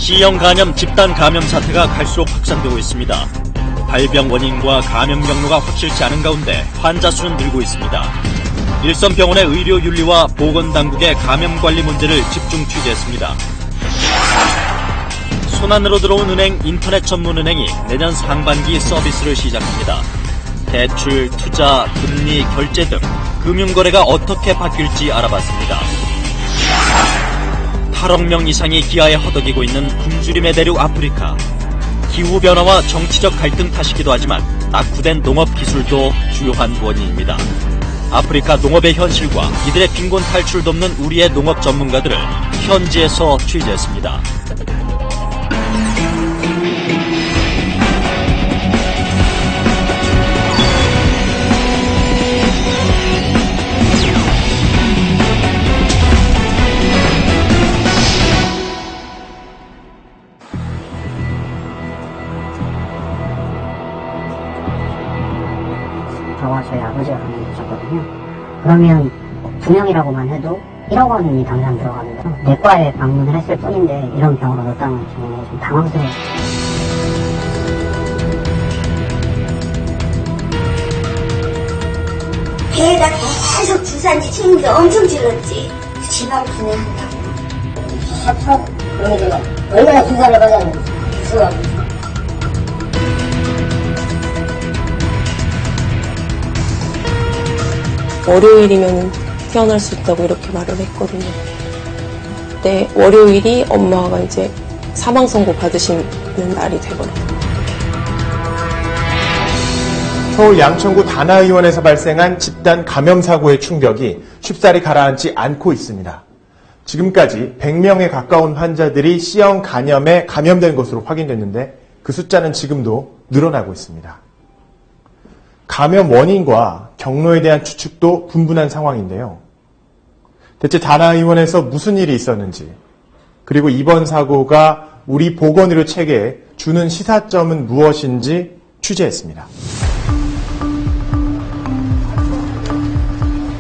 C형 간염 집단 감염 사태가 갈수록 확산되고 있습니다. 발병 원인과 감염 경로가 확실치 않은 가운데 환자 수는 늘고 있습니다. 일선병원의 의료 윤리와 보건당국의 감염 관리 문제를 집중 취재했습니다. 손안으로 들어온 은행 인터넷 전문 은행이 내년 상반기 서비스를 시작합니다. 대출, 투자, 금리, 결제 등 금융거래가 어떻게 바뀔지 알아봤습니다. 8억 명 이상이 기아에 허덕이고 있는 굶주림의 대륙 아프리카. 기후변화와 정치적 갈등 탓이기도 하지만 낙후된 농업 기술도 주요한 원인입니다. 아프리카 농업의 현실과 이들의 빈곤 탈출을 돕는 우리의 농업 전문가들을 현지에서 취재했습니다. 저와 저희 아버지가 감염되셨거든요. 그러면 2명이라고만 해도 1억 원이 당장 들어가는데 내과에 방문을 했을 뿐인데 이런 병으로 넣었다는 게 좀 당황스러워요. 배에다 계속 주사인지 친구들 엄청 찔렀지. 지방 분해한다고. 참 그런 게 얼마나 주사를 받았는지 수가 월요일이면 태어날 수 있다고 이렇게 말을 했거든요. 근데 월요일이 엄마가 이제 사망 선고 받으시는 날이 돼버렸어요. 서울 양천구 다나의원에서 발생한 집단 감염 사고의 충격이 쉽사리 가라앉지 않고 있습니다. 지금까지 100명에 가까운 환자들이 C형 간염에 감염된 것으로 확인됐는데 그 숫자는 지금도 늘어나고 있습니다. 감염 원인과 경로에 대한 추측도 분분한 상황인데요. 대체 다나의원에서 무슨 일이 있었는지, 그리고 이번 사고가 우리 보건의료 체계에 주는 시사점은 무엇인지 취재했습니다.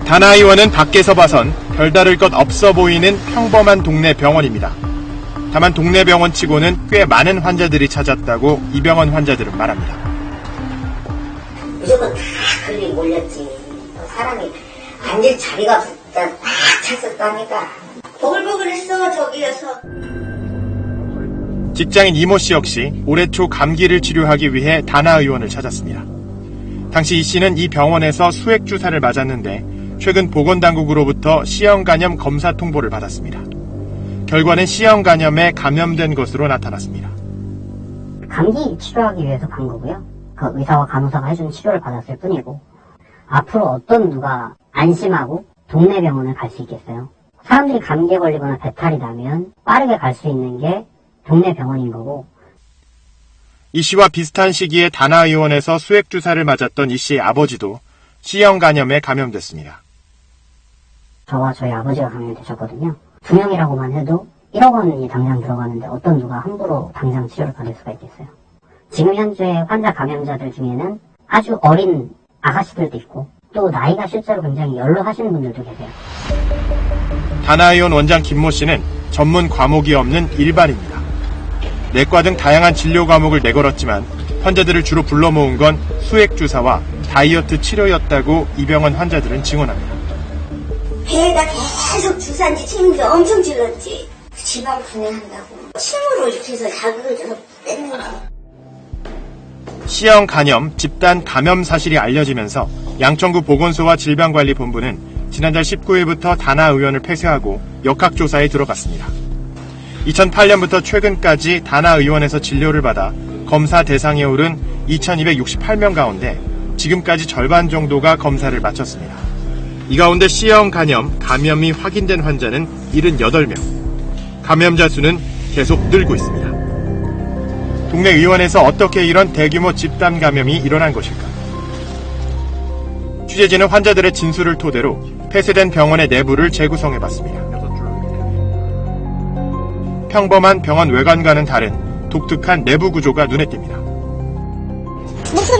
다나의원은 밖에서 봐선 별다를 것 없어 보이는 평범한 동네 병원입니다. 다만 동네 병원치고는 꽤 많은 환자들이 찾았다고 이 병원 환자들은 말합니다. 무조건 다 걸리고 몰렸지. 사람이 앉을 자리가 없었다. 막 찼었다니까. 보글보글했어 저기에서. 직장인 이모 씨 역시 올해 초 감기를 치료하기 위해 다나의원을 찾았습니다. 당시 이 씨는 이 병원에서 수액 주사를 맞았는데 최근 보건당국으로부터 C형 간염 검사 통보를 받았습니다. 결과는 C형 간염에 감염된 것으로 나타났습니다. 감기 치료하기 위해서 간 거고요. 그 의사와 간호사가 해주는 치료를 받았을 뿐이고 앞으로 어떤 누가 안심하고 동네 병원을 갈 수 있겠어요? 사람들이 감기에 걸리거나 배탈이 나면 빠르게 갈 수 있는 게 동네 병원인 거고. 이 씨와 비슷한 시기에 다나의원에서 수액 주사를 맞았던 이 씨의 아버지도 C형 간염에 감염됐습니다. 저와 저희 아버지가 감염되셨거든요. 2명이라고만 해도 1억 원이 당장 들어가는데 어떤 누가 함부로 당장 치료를 받을 수가 있겠어요? 지금 현재 환자 감염자들 중에는 아주 어린 아가씨들도 있고 또 나이가 실제로 굉장히 연로하신 분들도 계세요. 다나의원 원장 김모 씨는 전문 과목이 없는 일반입니다. 내과 등 다양한 진료 과목을 내걸었지만 환자들을 주로 불러 모은 건 수액 주사와 다이어트 치료였다고 이 병원 환자들은 증언합니다. 배에다 계속 주사인지 친구들 엄청 찔렀지. 지방 분해한다고. 침으로 이렇게 해서 자극을 줘서 빼는 거지. C형 간염 집단 감염 사실이 알려지면서 양천구 보건소와 질병관리본부는 지난달 19일부터 다나의원을 폐쇄하고 역학조사에 들어갔습니다. 2008년부터 최근까지 다나의원에서 진료를 받아 검사 대상에 오른 2268명 가운데 지금까지 절반 정도가 검사를 마쳤습니다. 이 가운데 C형 간염 감염이 확인된 환자는 78명. 감염자 수는 계속 늘고 있습니다. 동네 의원에서 어떻게 이런 대규모 집단 감염이 일어난 것일까? 취재진은 환자들의 진술을 토대로 폐쇄된 병원의 내부를 재구성해봤습니다. 평범한 병원 외관과는 다른 독특한 내부 구조가 눈에 띕니다. 무슨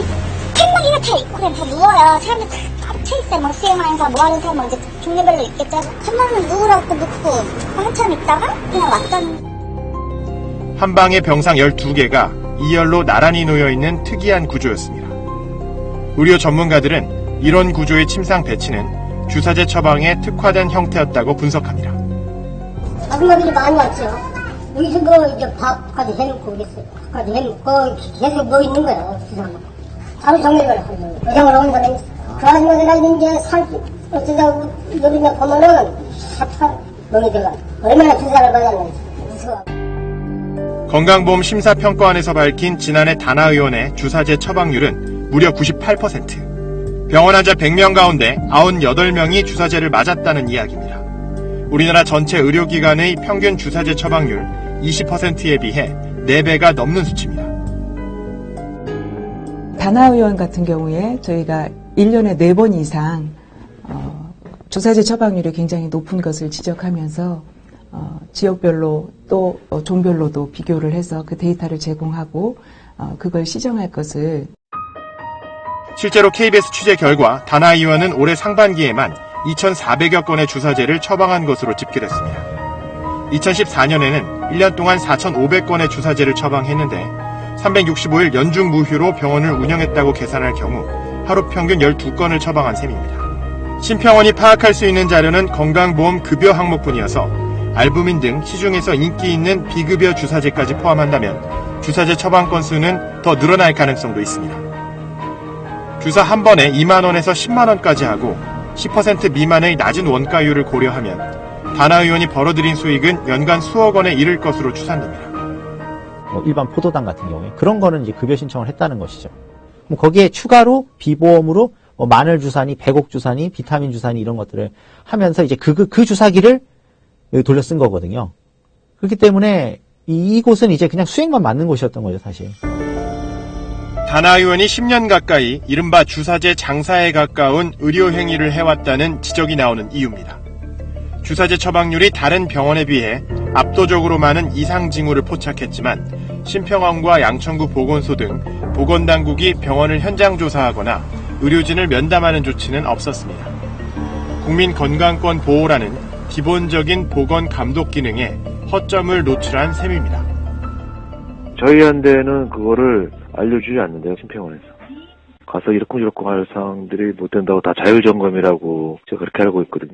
캔막이가 다 있고 그냥 다 누워요. 사람들 다 합쳐있어요. 뭐 수영하면서 뭐 하는 사람 뭐 이제 종류별로 있겠죠. 한 번은 누우라고 놓고 한참 있다가 그냥 왔다는. 한 방에 병상 12개가 2열로 나란히 놓여있는 특이한 구조였습니다. 의료 전문가들은 이런 구조의 침상 배치는 주사제 처방에 특화된 형태였다고 분석합니다. 아줌마들이 많이 왔죠. 여기서 이제 밥까지 해놓고 그랬어요. 밥까지 해놓고 계속 있는 거예요. 주사가. 하루 종일 걸었어요. 의장으로 온 거는 그 아줌마들 이제 어쩌자고 여기냐 보면은 삽살 멍이들가 얼마나 주사를 받았는지 무서워. 건강보험 심사평가원에서 밝힌 지난해 다나의원의 주사제 처방률은 무려 98%. 병원 환자 100명 가운데 98명이 주사제를 맞았다는 이야기입니다. 우리나라 전체 의료기관의 평균 주사제 처방률 20%에 비해 4배가 넘는 수치입니다. 다나의원 같은 경우에 저희가 1년에 4번 이상 주사제 처방률이 굉장히 높은 것을 지적하면서 지역별로 또 종별로도 비교를 해서 그 데이터를 제공하고 그걸 시정할 것을. 실제로 KBS 취재 결과 다나의원은 올해 상반기에만 2,400여 건의 주사제를 처방한 것으로 집계됐습니다. 2014년에는 1년 동안 4,500건의 주사제를 처방했는데 365일 연중 무휴로 병원을 운영했다고 계산할 경우 하루 평균 12건을 처방한 셈입니다. 심평원이 파악할 수 있는 자료는 건강보험 급여 항목뿐이어서 알부민 등 시중에서 인기 있는 비급여 주사제까지 포함한다면 주사제 처방 건수는 더 늘어날 가능성도 있습니다. 주사 한 번에 2만 원에서 10만 원까지 하고 10% 미만의 낮은 원가율을 고려하면 다나의원이 벌어들인 수익은 연간 수억 원에 이를 것으로 추산됩니다. 일반 포도당 같은 경우에 그런 거는 이제 급여 신청을 했다는 것이죠. 거기에 추가로 비보험으로 마늘 주사니, 백옥 주사니, 비타민 주사니 이런 것들을 하면서 이제 그 주사기를 돌려 쓴 거거든요. 그렇기 때문에 이곳은 이제 그냥 수익만 맞는 곳이었던 거죠, 사실. 다나의원이 10년 가까이 이른바 주사제 장사에 가까운 의료 행위를 해왔다는 지적이 나오는 이유입니다. 주사제 처방률이 다른 병원에 비해 압도적으로 많은 이상 징후를 포착했지만 심평원과 양천구 보건소 등 보건당국이 병원을 현장 조사하거나 의료진을 면담하는 조치는 없었습니다. 국민건강권 보호라는 기본적인 보건 감독 기능에 허점을 노출한 셈입니다. 저희한테는 그거를 알려주지 않는데요, 심평원에서. 가서 이러쿵저러쿵 할 사항들이 못 된다고 다 자율점검이라고 제가 그렇게 알고 있거든요.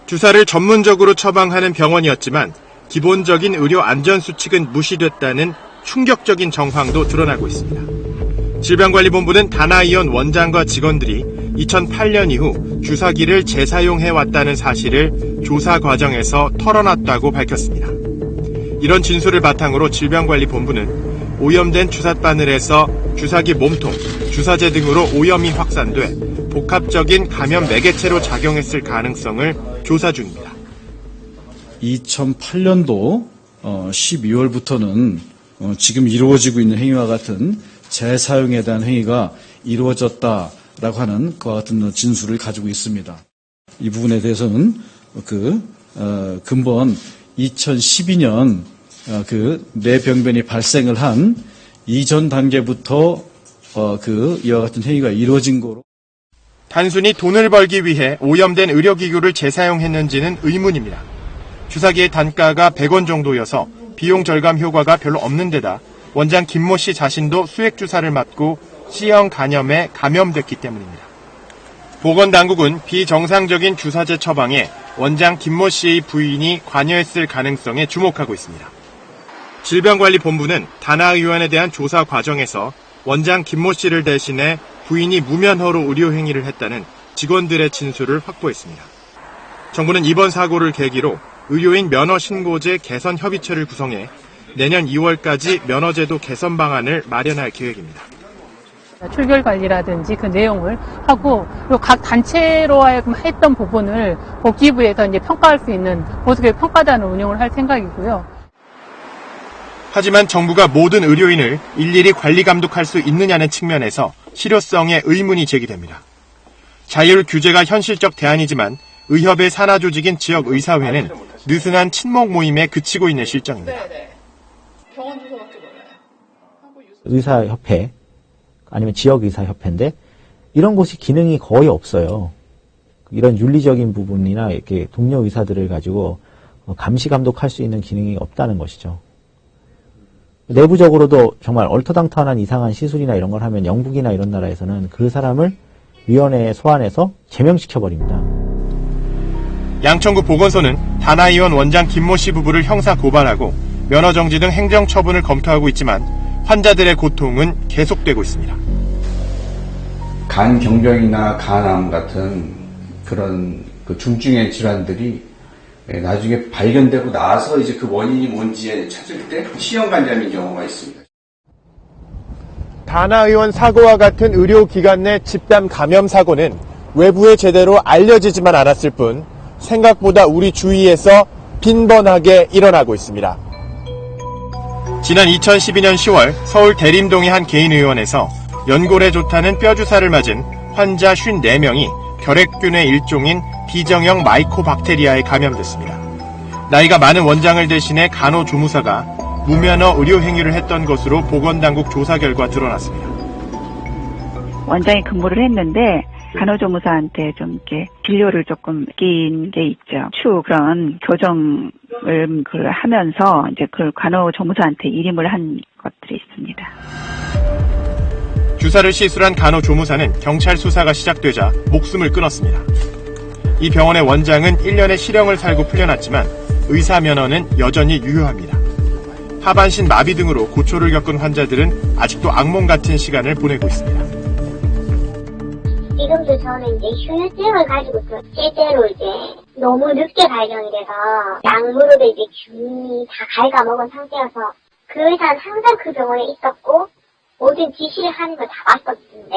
주사를 전문적으로 처방하는 병원이었지만 기본적인 의료 안전수칙은 무시됐다는 충격적인 정황도 드러나고 있습니다. 질병관리본부는 다나의원 원장과 직원들이 2008년 이후 주사기를 재사용해왔다는 사실을 조사 과정에서 털어놨다고 밝혔습니다. 이런 진술을 바탕으로 질병관리본부는 오염된 주삿바늘에서 주사기 몸통, 주사제 등으로 오염이 확산돼 복합적인 감염 매개체로 작용했을 가능성을 조사 중입니다. 2008년도 12월부터는 지금 이루어지고 있는 행위와 같은 재사용에 대한 행위가 이루어졌다라고 하는 그와 같은 진술을 가지고 있습니다. 이 부분에 대해서는 근본 2012년 뇌병변이 발생을 한 이전 단계부터 이와 같은 행위가 이루어진 거로. 단순히 돈을 벌기 위해 오염된 의료기구를 재사용했는지는 의문입니다. 주사기의 단가가 100원 정도여서 비용 절감 효과가 별로 없는 데다 원장 김모 씨 자신도 수액주사를 맞고 C형 간염에 감염됐기 때문입니다. 보건당국은 비정상적인 주사제 처방에 원장 김모 씨의 부인이 관여했을 가능성에 주목하고 있습니다. 질병관리본부는 다나의원에 대한 조사 과정에서 원장 김모 씨를 대신해 부인이 무면허로 의료행위를 했다는 직원들의 진술을 확보했습니다. 정부는 이번 사고를 계기로 의료인 면허신고제 개선 협의체를 구성해 내년 2월까지 면허제도 개선 방안을 마련할 계획입니다. 출결 관리라든지 그 내용을 하고 그리고 각 단체로 하여금 했던 부분을 복지부에서 이제 평가할 수 있는 보수교육 평가단을 운영을 할 생각이고요. 하지만 정부가 모든 의료인을 일일이 관리 감독할 수 있느냐는 측면에서 실효성에 의문이 제기됩니다. 자율 규제가 현실적 대안이지만 의협의 산하 조직인 지역의사회는 느슨한 친목 모임에 그치고 있는 실정입니다. 의사협회 아니면 지역의사협회인데 이런 곳이 기능이 거의 없어요. 이런 윤리적인 부분이나 이렇게 동료 의사들을 가지고 감시 감독할 수 있는 기능이 없다는 것이죠. 내부적으로도 정말 얼토당토하는 이상한 시술이나 이런 걸 하면 영국이나 이런 나라에서는 그 사람을 위원회에 소환해서 제명시켜버립니다. 양천구 보건소는 다나의원 원장 김모 씨 부부를 형사 고발하고 면허정지 등 행정처분을 검토하고 있지만 환자들의 고통은 계속되고 있습니다. 간경병이나 간암 같은 그런 그 중증의 질환들이 나중에 발견되고 나서 이제 그 원인이 뭔지 찾을 때 시형간염인 경우가 있습니다. 다나 의원 사고와 같은 의료기관 내 집단 감염 사고는 외부에 제대로 알려지지만 않았을 뿐 생각보다 우리 주위에서 빈번하게 일어나고 있습니다. 지난 2012년 10월 서울 대림동의 한 개인 의원에서 연골에 좋다는 뼈주사를 맞은 환자 54명이 결핵균의 일종인 비정형 마이코박테리아에 감염됐습니다. 나이가 많은 원장을 대신해 간호조무사가 무면허 의료행위를 했던 것으로 보건당국 조사 결과 드러났습니다. 원장이 근무를 했는데 간호조무사한테 좀 이렇게 진료를 조금 맡긴 게 있죠. 추후 그런 교정을 하면서 이제 그 간호조무사한테 일임을 한 것들이 있습니다. 주사를 시술한 간호조무사는 경찰 수사가 시작되자 목숨을 끊었습니다. 이 병원의 원장은 1년의 실형을 살고 풀려났지만 의사 면허는 여전히 유효합니다. 하반신 마비 등으로 고초를 겪은 환자들은 아직도 악몽 같은 시간을 보내고 있습니다. 지금도 저는 이제 휴유증을 가지고 있어요. 실제로 이제 너무 늦게 발견이 돼서 약물로도 이제 균이 다 갉아먹은 상태여서 그 의사는 항상 그 병원에 있었고 모든 지시를 하는 걸 다 봤었는데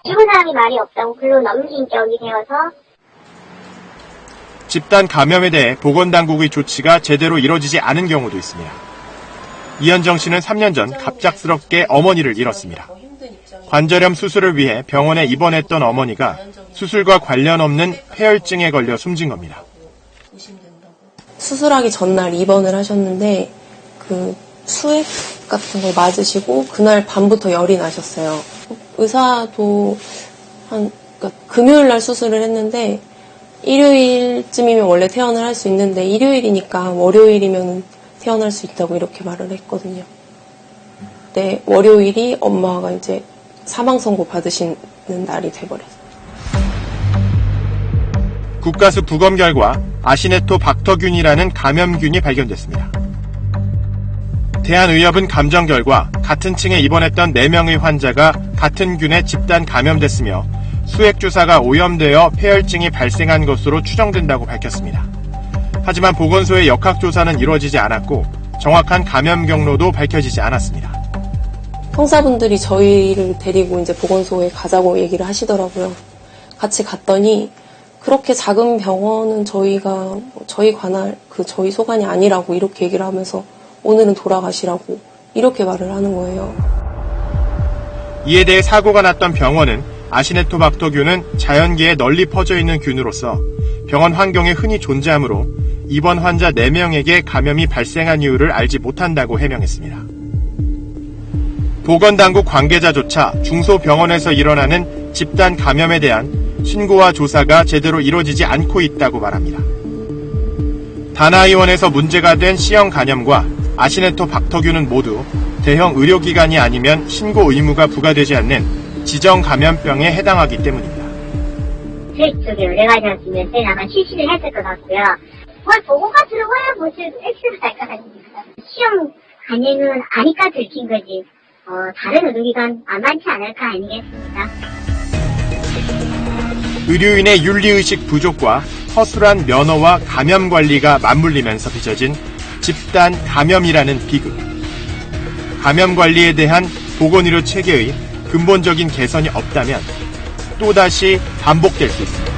죽은 사람이 말이 없다고 글로 넘긴 적이 되어서 집단 감염에 대해 보건당국의 조치가 제대로 이뤄지지 않은 경우도 있습니다. 이현정 씨는 3년 전 갑작스럽게 어머니를 잃었습니다. 관절염 수술을 위해 병원에 입원했던 어머니가 수술과 관련 없는 폐혈증에 걸려 숨진 겁니다. 수술하기 전날 입원을 하셨는데 그 수액 같은 걸 맞으시고 그날 밤부터 열이 나셨어요. 의사도 그러니까 금요일 날 수술을 했는데 일요일쯤이면 원래 퇴원을 할 수 있는데 일요일이니까 월요일이면 퇴원할 수 있다고 이렇게 말을 했거든요. 근데 월요일이 엄마가 이제 사망 선고 받으시는 날이 돼버렸어요. 국가수 부검 결과 아시네토박터균이라는 감염균이 발견됐습니다. 대한의협은 감정 결과 같은 층에 입원했던 4명의 환자가 같은 균에 집단 감염됐으며 수액주사가 오염되어 폐혈증이 발생한 것으로 추정된다고 밝혔습니다. 하지만 보건소의 역학조사는 이루어지지 않았고 정확한 감염 경로도 밝혀지지 않았습니다. 형사분들이 저희를 데리고 이제 보건소에 가자고 얘기를 하시더라고요. 같이 갔더니 그렇게 작은 병원은 저희가 저희 관할 저희 소관이 아니라고 이렇게 얘기를 하면서 오늘은 돌아가시라고 이렇게 말을 하는 거예요. 이에 대해 사고가 났던 병원은 아시네토박터균은 자연계에 널리 퍼져 있는 균으로서 병원 환경에 흔히 존재하므로 입원 환자 4명에게 감염이 발생한 이유를 알지 못한다고 해명했습니다. 보건당국 관계자조차 중소병원에서 일어나는 집단 감염에 대한 신고와 조사가 제대로 이루어지지 않고 있다고 말합니다. 다나의원에서 문제가 된 C형 간염과 아시네토박터균은 모두 대형 의료기관이 아니면 신고 의무가 부과되지 않는 지정 감염병에 해당하기 때문입니다. 수액 쪽에 여러 가지 몇 대 아마 실시를 했을 것 같고요. 뭘 보고가 들어가야 뭐지 엑스를 할 거 아닙니까? 시험 간염은 아니까 들킨 거지. 다른 의료기관 안 많지 않을까 아니겠습니까? 의료인의 윤리의식 부족과 허술한 면허와 감염 관리가 맞물리면서 빚어진 집단 감염이라는 비극. 감염 관리에 대한 보건의료 체계의 근본적인 개선이 없다면 또다시 반복될 수 있습니다.